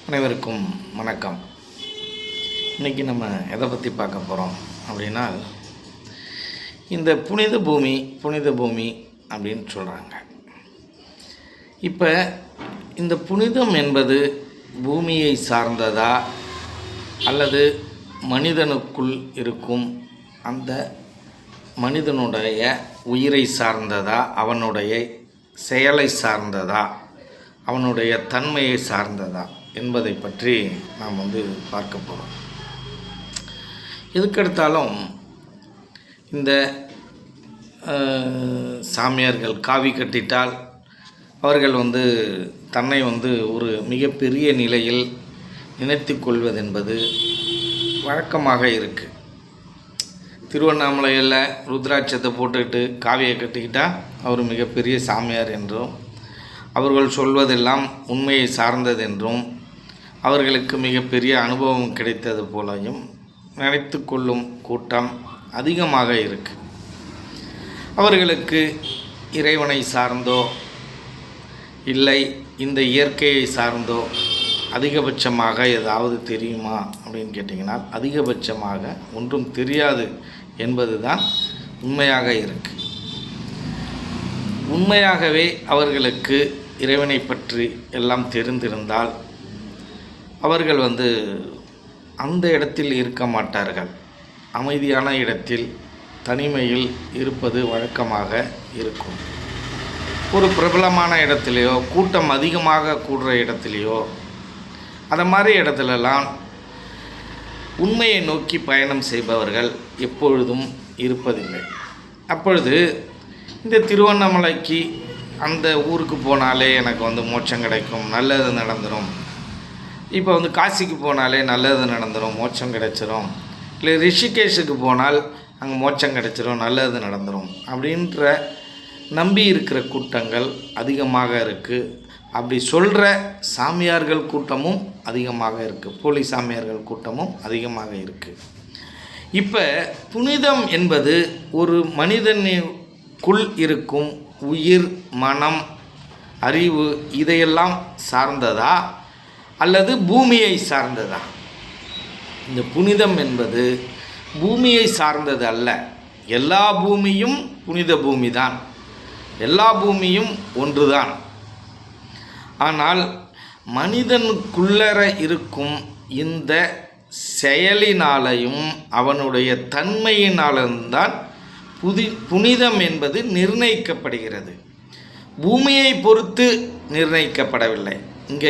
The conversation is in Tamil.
அனைவருக்கும் வணக்கம். இன்றைக்கி நம்ம எதை பற்றி பார்க்க போகிறோம் அப்படின்னா, இந்த புனித பூமி அப்படின்னு சொல்கிறாங்க. இப்போ இந்த புனிதம் என்பது பூமியை சார்ந்ததா அல்லது மனிதனுக்குள் இருக்கும் அந்த மனிதனுடைய உயிரை சார்ந்ததா, அவனுடைய செயலை சார்ந்ததா, அவனுடைய தன்மையை சார்ந்ததா என்பதை பற்றி நாம் பார்க்க போகிறோம். எதுக்கெடுத்தாலும் இந்த சாமியார்கள் காவி கட்டிட்டால் அவர்கள் தன்னை ஒரு மிகப்பெரிய நிலையில் நினைத்து கொள்வது என்பது வழக்கமாக இருக்குது. திருவண்ணாமலையில் ருத்ராட்சத்தை போட்டுக்கிட்டு காவியை கட்டிக்கிட்டால் அவர் மிகப்பெரிய சாமியார் என்றும், அவர்கள் சொல்வதெல்லாம் உண்மையை சார்ந்தது என்றும், அவர்களுக்கு மிகப்பெரிய அனுபவம் கிடைத்தது போலையும் நினைத்து கொள்ளும் கூட்டம் அதிகமாக இருக்குது. அவர்களுக்கு இறைவனை சார்ந்தோ இல்லை இந்த இயற்கையை சார்ந்தோ அதிகபட்சமாக ஏதாவது தெரியுமா அப்படின்னு கேட்டிங்கன்னா, அதிகபட்சமாக ஒன்றும் தெரியாது என்பது தான் உண்மையாக இருக்குது. உண்மையாகவே அவர்களுக்கு இறைவனை பற்றி எல்லாம் தெரிந்திருந்தால் அவர்கள் அந்த இடத்தில் இருக்க மாட்டார்கள். அமைதியான இடத்தில் தனிமையில் இருப்பது வழக்கமாக இருக்கும். ஒரு பிரபலமான இடத்துலையோ, கூட்டம் அதிகமாக கூடுற இடத்துலையோ, அந்த மாதிரி இடத்துலலாம் உண்மையை நோக்கி பயணம் செய்பவர்கள் எப்பொழுதும் இருப்பதில்லை. அப்பொழுது இந்த திருவண்ணாமலைக்கு அந்த ஊருக்கு போனாலே எனக்கு மோட்சம் கிடைக்கும், நல்லது நடந்துடும். இப்போ காசிக்கு போனாலே நல்லது நடந்துடும், மோட்சம் கிடைச்சிரும். இல்லை ரிஷிகேஷுக்கு போனால் அங்கே மோட்சம் கிடைச்சிரும், நல்லது நடந்துடும் அப்படின்ற நம்பி இருக்கிற கூட்டங்கள் அதிகமாக இருக்குது. அப்படி சொல்கிற சாமியார்கள் கூட்டமும் அதிகமாக இருக்குது. போலி சாமியார்கள் கூட்டமும் அதிகமாக இருக்குது. இப்போ புனிதம் என்பது ஒரு மனிதனுக்குள் இருக்கும் உயிர், மனம், அறிவு இதையெல்லாம் சார்ந்ததா அல்லது பூமியை சார்ந்ததா? இந்த புனிதம் என்பது பூமியை சார்ந்தது அல்ல. எல்லா பூமியும் புனித பூமி தான், எல்லா பூமியும் ஒன்றுதான். ஆனால் மனிதனுக்குள்ளர இருக்கும் இந்த செயலினாலையும் அவனுடைய தன்மையினாலும் தான் புனிதம் என்பது நிர்ணயிக்கப்படுகிறது. பூமியை பொறுத்து நிர்ணயிக்கப்படவில்லை. இங்கே